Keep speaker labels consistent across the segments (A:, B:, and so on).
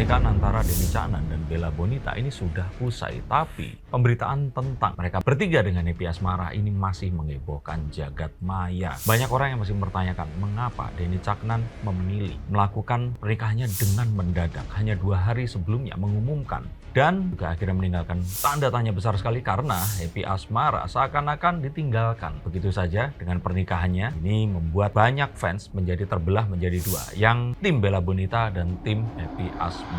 A: Pernikahan antara Denny Caknan dan Bella Bonita ini sudah usai, tapi pemberitaan tentang mereka bertiga dengan Happy Asmara ini masih menghebohkan jagat maya. Banyak orang yang masih mempertanyakan mengapa Denny Caknan memilih melakukan pernikahannya dengan mendadak, hanya 2 hari sebelumnya mengumumkan, dan juga akhirnya meninggalkan tanda tanya besar sekali karena Happy Asmara seakan-akan ditinggalkan begitu saja dengan pernikahannya. Ini membuat banyak fans menjadi terbelah menjadi dua, yang tim Bella Bonita dan tim Happy Asmara.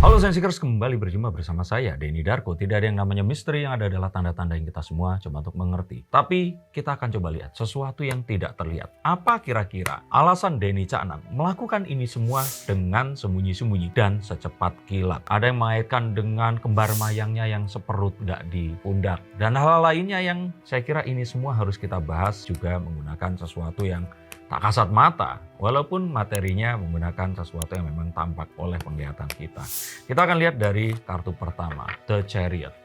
A: Halo Sensikers, kembali berjumpa bersama saya, Denny Darko. Tidak ada yang namanya misteri, yang ada adalah tanda-tanda yang kita semua coba untuk mengerti. Tapi kita akan coba lihat sesuatu yang tidak terlihat. Apa kira-kira alasan Denny Caknan melakukan ini semua dengan sembunyi-sembunyi dan secepat kilat? Ada yang mengaitkan dengan kembar mayangnya yang seperut nggak di pundak. Dan hal lainnya yang saya kira ini semua harus kita bahas juga menggunakan sesuatu yang tak kasat mata, walaupun materinya menggunakan sesuatu yang memang tampak oleh penglihatan kita. Kita akan lihat dari kartu pertama, The Chariot.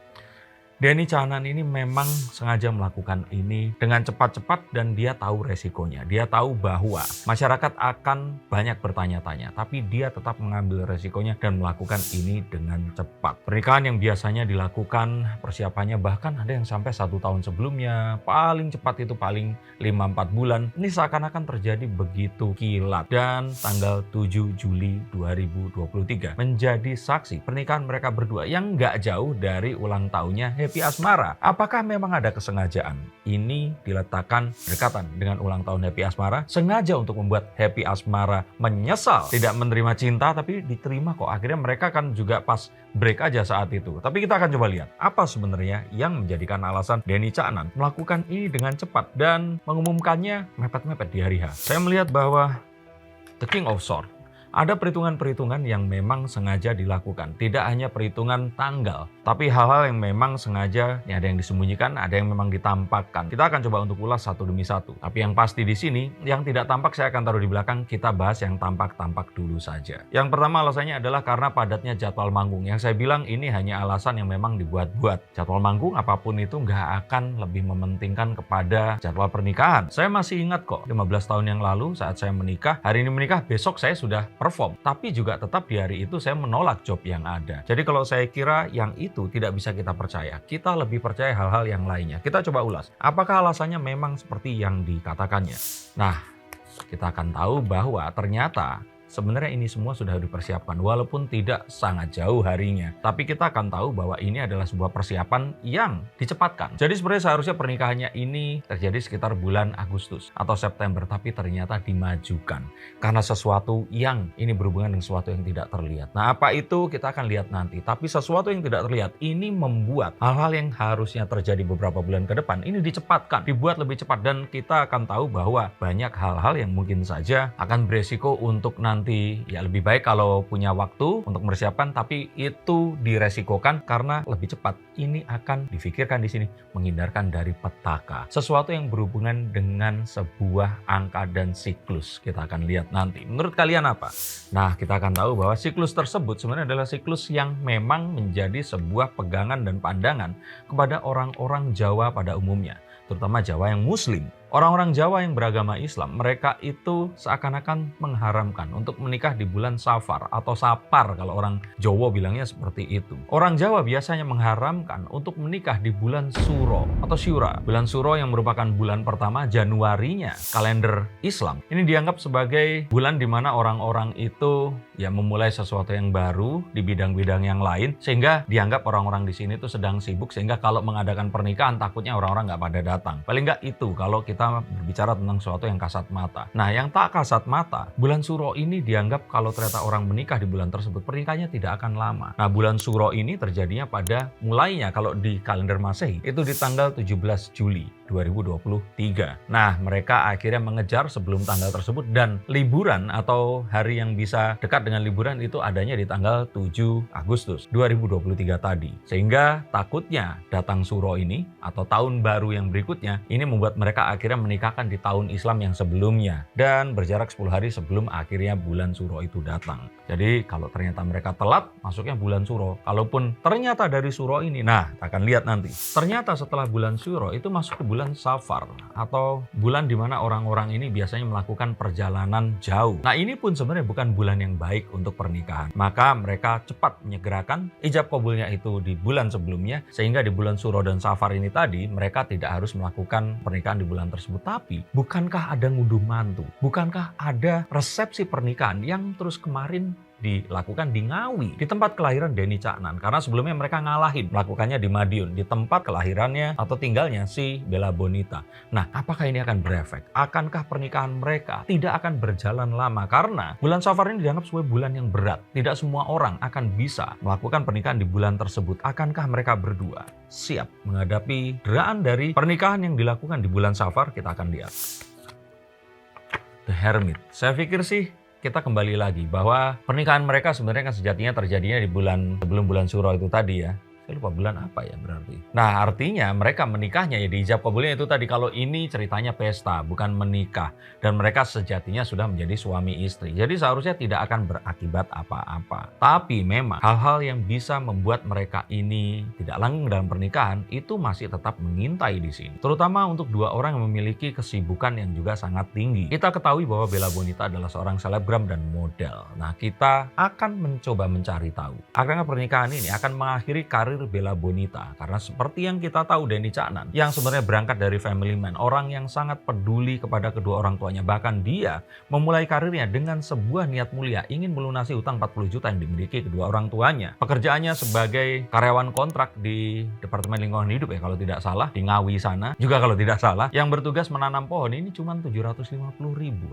A: Denny Caknan ini memang sengaja melakukan ini dengan cepat-cepat dan dia tahu resikonya. Dia tahu bahwa masyarakat akan banyak bertanya-tanya, tapi dia tetap mengambil resikonya dan melakukan ini dengan cepat. Pernikahan yang biasanya dilakukan persiapannya bahkan ada yang sampai 1 tahun sebelumnya, paling cepat itu paling 5-4 bulan. Ini seakan-akan terjadi begitu kilat. Dan tanggal 7 Juli 2023 menjadi saksi pernikahan mereka berdua yang nggak jauh dari ulang tahunnya Happy Asmara. Apakah memang ada kesengajaan? Ini diletakkan berdekatan dengan ulang tahun Happy Asmara, sengaja untuk membuat Happy Asmara menyesal tidak menerima cinta, tapi diterima kok. Akhirnya mereka kan juga pas break aja saat itu. Tapi kita akan coba lihat apa sebenarnya yang menjadikan alasan Denny Caknan melakukan ini dengan cepat dan mengumumkannya mepet-mepet di hari H. Saya melihat bahwa The King of Swords, ada perhitungan-perhitungan yang memang sengaja dilakukan. Tidak hanya perhitungan tanggal, tapi hal-hal yang memang sengaja, ada yang disembunyikan, ada yang memang ditampakkan. Kita akan coba untuk ulas satu demi satu. Tapi yang pasti di sini, yang tidak tampak saya akan taruh di belakang, kita bahas yang tampak-tampak dulu saja. Yang pertama alasannya adalah karena padatnya jadwal manggung. Yang saya bilang ini hanya alasan yang memang dibuat-buat. Jadwal manggung apapun itu nggak akan lebih mementingkan kepada jadwal pernikahan. Saya masih ingat kok, 15 tahun yang lalu saat saya menikah, hari ini menikah, besok saya sudah perform, tapi juga tetap di hari itu saya menolak job yang ada. Jadi kalau saya kira yang itu tidak bisa kita percaya, kita lebih percaya hal-hal yang lainnya. Kita coba ulas, apakah alasannya memang seperti yang dikatakannya? Nah, kita akan tahu bahwa ternyata sebenarnya ini semua sudah dipersiapkan, walaupun tidak sangat jauh harinya. Tapi kita akan tahu bahwa ini adalah sebuah persiapan yang dicepatkan. Jadi sebenarnya seharusnya pernikahannya ini terjadi sekitar bulan Agustus atau September, tapi ternyata dimajukan. Karena sesuatu yang ini berhubungan dengan sesuatu yang tidak terlihat. Nah, apa itu kita akan lihat nanti. Tapi sesuatu yang tidak terlihat ini membuat hal-hal yang harusnya terjadi beberapa bulan ke depan ini dicepatkan, dibuat lebih cepat. Dan kita akan tahu bahwa banyak hal-hal yang mungkin saja akan beresiko untuk nanti ya lebih baik kalau punya waktu untuk mempersiapkan, tapi itu diresikokan karena lebih cepat. Ini akan difikirkan di sini menghindarkan dari petaka. Sesuatu yang berhubungan dengan sebuah angka dan siklus. Kita akan lihat nanti. Menurut kalian apa? Nah, kita akan tahu bahwa siklus tersebut sebenarnya adalah siklus yang memang menjadi sebuah pegangan dan pandangan kepada orang-orang Jawa pada umumnya, terutama Jawa yang Muslim. Orang-orang Jawa yang beragama Islam, mereka itu seakan-akan mengharamkan untuk menikah di bulan Safar atau Sapar kalau orang Jawa bilangnya seperti itu. Orang Jawa biasanya mengharamkan untuk menikah di bulan Suro atau Syura. Bulan Suro yang merupakan bulan pertama Januarinya kalender Islam. Ini dianggap sebagai bulan di mana orang-orang itu ya memulai sesuatu yang baru di bidang-bidang yang lain, sehingga dianggap orang-orang di sini itu sedang sibuk, sehingga kalau mengadakan pernikahan takutnya orang-orang nggak pada datang. Paling nggak itu kalau kita berbicara tentang sesuatu yang kasat mata. Nah, yang tak kasat mata, bulan Suro ini dianggap kalau ternyata orang menikah di bulan tersebut, pernikahannya tidak akan lama. Nah, bulan Suro ini terjadinya pada mulainya kalau di kalender Masehi itu di tanggal 17 Juli 2023. Nah, mereka akhirnya mengejar sebelum tanggal tersebut, dan liburan atau hari yang bisa dekat dengan liburan itu adanya di tanggal 7 Agustus 2023 tadi. Sehingga takutnya datang Suro ini atau tahun baru yang berikutnya, ini membuat mereka akhirnya menikahkan di tahun Islam yang sebelumnya dan berjarak 10 hari sebelum akhirnya bulan Suro itu datang. Jadi kalau ternyata mereka telat masuknya bulan Suro, kalaupun ternyata dari Suro ini, nah akan lihat nanti, ternyata setelah bulan Suro itu masuk ke bulan bulan Safar atau bulan di mana orang-orang ini biasanya melakukan perjalanan jauh. Nah, ini pun sebenarnya bukan bulan yang baik untuk pernikahan. Maka mereka cepat menyegerakan ijab kabulnya itu di bulan sebelumnya, sehingga di bulan Suro dan Safar ini tadi mereka tidak harus melakukan pernikahan di bulan tersebut. Tapi bukankah ada ngunduh mantu? Bukankah ada resepsi pernikahan yang terus kemarin dilakukan di Ngawi, di tempat kelahiran Denny Caknan, karena sebelumnya mereka ngalahin melakukannya di Madiun, di tempat kelahirannya atau tinggalnya si Bella Bonita. Nah, apakah ini akan berefek? Akankah pernikahan mereka tidak akan berjalan lama? Karena bulan Safar ini dianggap sebagai bulan yang berat. Tidak semua orang akan bisa melakukan pernikahan di bulan tersebut. Akankah mereka berdua siap menghadapi deraan dari pernikahan yang dilakukan di bulan Safar? Kita akan lihat. The Hermit. Saya pikir sih kita kembali lagi bahwa pernikahan mereka sebenarnya kan sejatinya terjadinya di bulan sebelum bulan Suro itu tadi ya. Saya lupa bulan apa ya berarti. Nah, artinya mereka menikahnya ya di ijab kabulnya itu tadi. Kalau ini ceritanya pesta, bukan menikah. Dan mereka sejatinya sudah menjadi suami istri. Jadi seharusnya tidak akan berakibat apa-apa. Tapi memang hal-hal yang bisa membuat mereka ini tidak langgeng dalam pernikahan itu masih tetap mengintai di sini. Terutama untuk dua orang yang memiliki kesibukan yang juga sangat tinggi. Kita ketahui bahwa Bella Bonita adalah seorang selebgram dan model. Nah, kita akan mencoba mencari tahu. Akankah pernikahan ini akan mengakhiri karir Bella Bonita, karena seperti yang kita tahu Denny Caknan yang sebenarnya berangkat dari family man, orang yang sangat peduli kepada kedua orang tuanya, bahkan dia memulai karirnya dengan sebuah niat mulia ingin melunasi utang 40 juta yang dimiliki kedua orang tuanya. Pekerjaannya sebagai karyawan kontrak di Departemen Lingkungan Hidup ya kalau tidak salah, di Ngawi sana juga kalau tidak salah, yang bertugas menanam pohon ini cuma 750.000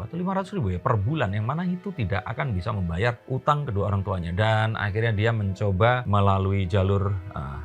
A: atau 500.000 ya per bulan, yang mana itu tidak akan bisa membayar utang kedua orang tuanya. Dan akhirnya dia mencoba melalui jalur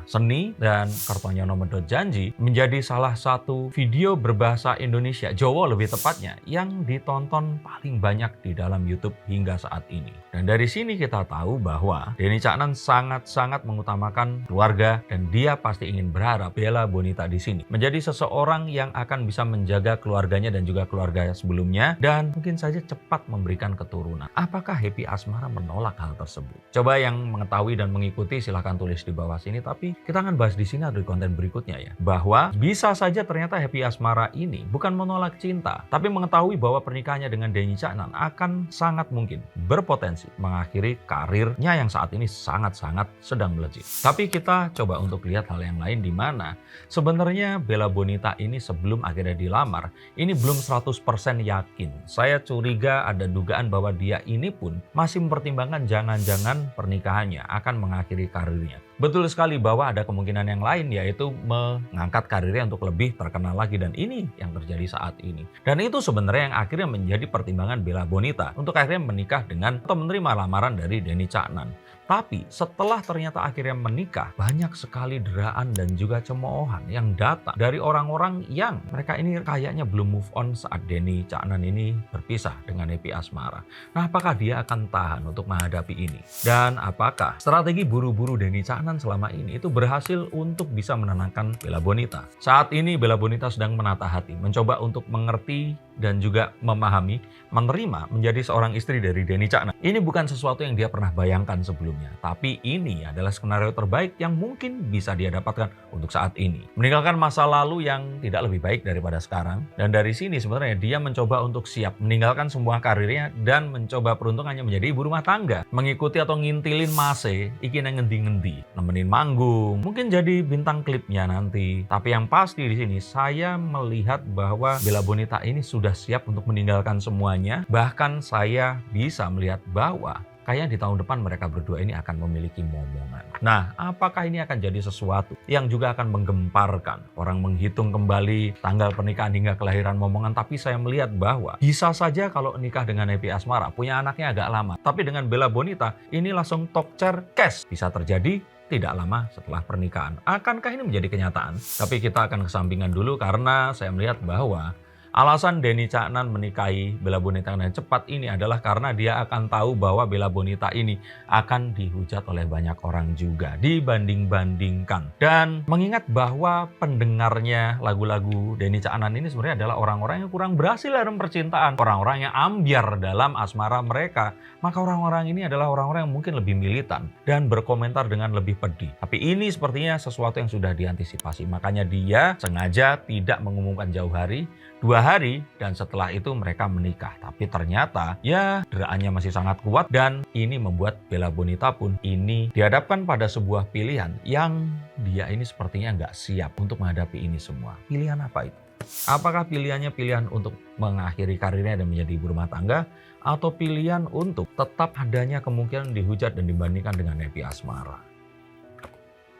A: seni dan Kartonyono Medhot Janji menjadi salah satu video berbahasa Indonesia, Jawa lebih tepatnya, yang ditonton paling banyak di dalam YouTube hingga saat ini. Dan dari sini kita tahu bahwa Denny Caknan sangat-sangat mengutamakan keluarga dan dia pasti ingin berharap Bella Bonita di sini menjadi seseorang yang akan bisa menjaga keluarganya dan juga keluarga sebelumnya dan mungkin saja cepat memberikan keturunan. Apakah Happy Asmara menolak hal tersebut? Coba yang mengetahui dan mengikuti silahkan tulis di bawah sini, tapi kita akan bahas di sini ada di konten berikutnya ya, bahwa bisa saja ternyata Happy Asmara ini bukan menolak cinta, tapi mengetahui bahwa pernikahannya dengan Denny Caknan akan sangat mungkin berpotensi mengakhiri karirnya yang saat ini sangat-sangat sedang melejit. Tapi kita coba untuk lihat hal yang lain, di mana sebenarnya Bella Bonita ini sebelum akhirnya dilamar ini belum 100% yakin. Saya curiga ada dugaan bahwa dia ini pun masih mempertimbangkan jangan-jangan pernikahannya akan mengakhiri karirnya. Betul sekali bahwa ada kemungkinan yang lain, yaitu mengangkat karirnya untuk lebih terkenal lagi, dan ini yang terjadi saat ini. Dan itu sebenarnya yang akhirnya menjadi pertimbangan Bella Bonita untuk akhirnya menikah dengan atau menerima lamaran dari Denny Caknan. Tapi setelah ternyata akhirnya menikah, banyak sekali deraan dan juga cemoohan yang datang dari orang-orang yang mereka ini kayaknya belum move on saat Denny Caknan ini berpisah dengan Happy Asmara. Nah, apakah dia akan tahan untuk menghadapi ini? Dan apakah strategi buru-buru Denny Caknan selama ini itu berhasil untuk bisa menenangkan Bella Bonita? Saat ini Bella Bonita sedang menata hati, mencoba untuk mengerti dan juga memahami, menerima menjadi seorang istri dari Denny Caknan. Ini bukan sesuatu yang dia pernah bayangkan sebelumnya, tapi ini adalah skenario terbaik yang mungkin bisa dia dapatkan untuk saat ini. Meninggalkan masa lalu yang tidak lebih baik daripada sekarang, dan dari sini sebenarnya dia mencoba untuk siap meninggalkan semua karirnya dan mencoba peruntungannya menjadi ibu rumah tangga, mengikuti atau ngintilin Mase, ikin yang ngendi-ngendi, nemenin manggung, mungkin jadi bintang klipnya nanti. Tapi yang pasti di sini saya melihat bahwa Bella Bonita ini sudah siap untuk meninggalkan semuanya. Bahkan saya bisa melihat bahwa kayaknya di tahun depan mereka berdua ini akan memiliki momongan. Nah, apakah ini akan jadi sesuatu yang juga akan menggemparkan orang menghitung kembali tanggal pernikahan hingga kelahiran momongan? Tapi saya melihat bahwa bisa saja kalau nikah dengan Happy Asmara, punya anaknya agak lama. Tapi dengan Bella Bonita, ini langsung tokcer cash. Bisa terjadi tidak lama setelah pernikahan. Akankah ini menjadi kenyataan? Tapi kita akan kesampingan dulu karena saya melihat bahwa Alasan Denny Caknan menikahi Bella Bonita dengan cepat ini adalah karena dia akan tahu bahwa Bella Bonita ini akan dihujat oleh banyak orang juga, dibanding-bandingkan. Dan mengingat bahwa pendengarnya lagu-lagu Denny Caknan ini sebenarnya adalah orang-orang yang kurang berhasil dalam percintaan, orang-orang yang ambyar dalam asmara mereka, maka orang-orang ini adalah orang-orang yang mungkin lebih militan dan berkomentar dengan lebih pedih. Tapi ini sepertinya sesuatu yang sudah diantisipasi, makanya dia sengaja tidak mengumumkan jauh hari, 2 hari, dan setelah itu mereka menikah. Tapi ternyata ya deraannya masih sangat kuat, dan ini membuat Bella Bonita pun ini dihadapkan pada sebuah pilihan yang dia ini sepertinya nggak siap untuk menghadapi ini semua. Pilihan apa itu? Apakah pilihannya pilihan untuk mengakhiri karirnya dan menjadi ibu rumah tangga, atau pilihan untuk tetap adanya kemungkinan dihujat dan dibandingkan dengan Happy Asmara?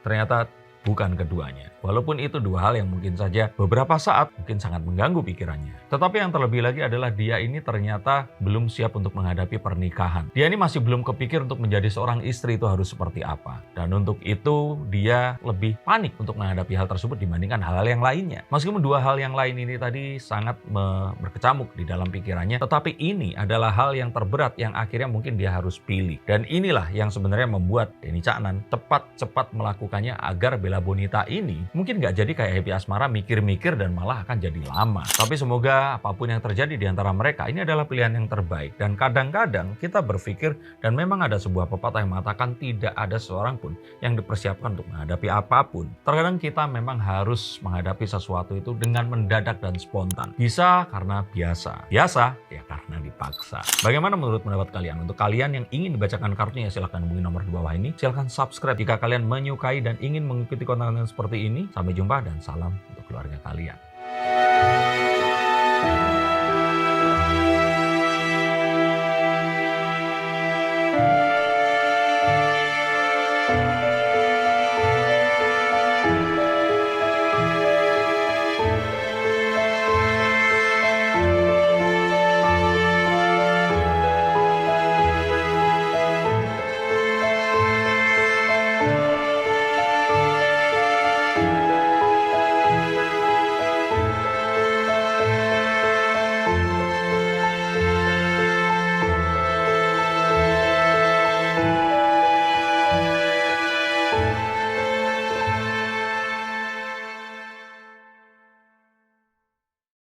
A: Ternyata bukan keduanya. Walaupun itu dua hal yang mungkin saja beberapa saat mungkin sangat mengganggu pikirannya. Tetapi yang terlebih lagi adalah dia ini ternyata belum siap untuk menghadapi pernikahan. Dia ini masih belum kepikir untuk menjadi seorang istri itu harus seperti apa. Dan untuk itu dia lebih panik untuk menghadapi hal tersebut dibandingkan hal-hal yang lainnya. Meskipun dua hal yang lain ini tadi sangat berkecamuk di dalam pikirannya, tetapi ini adalah hal yang terberat yang akhirnya mungkin dia harus pilih. Dan inilah yang sebenarnya membuat Denny Caknan cepat-cepat melakukannya agar Bella Bonita ini mungkin nggak jadi kayak Happy Asmara mikir-mikir dan malah akan jadi lama. Tapi semoga apapun yang terjadi di antara mereka ini adalah pilihan yang terbaik. Dan kadang-kadang kita berpikir, dan memang ada sebuah pepatah yang mengatakan tidak ada seorang pun yang dipersiapkan untuk menghadapi apapun. Terkadang kita memang harus menghadapi sesuatu itu dengan mendadak dan spontan. Bisa karena biasa. Biasa ya karena dipaksa. Bagaimana menurut pendapat kalian? Untuk kalian yang ingin dibacakan kartunya silahkan hubungi nomor di bawah ini. Silahkan subscribe jika kalian menyukai dan ingin mengikuti konten-konten seperti ini. Sampai jumpa dan salam untuk keluarga kalian.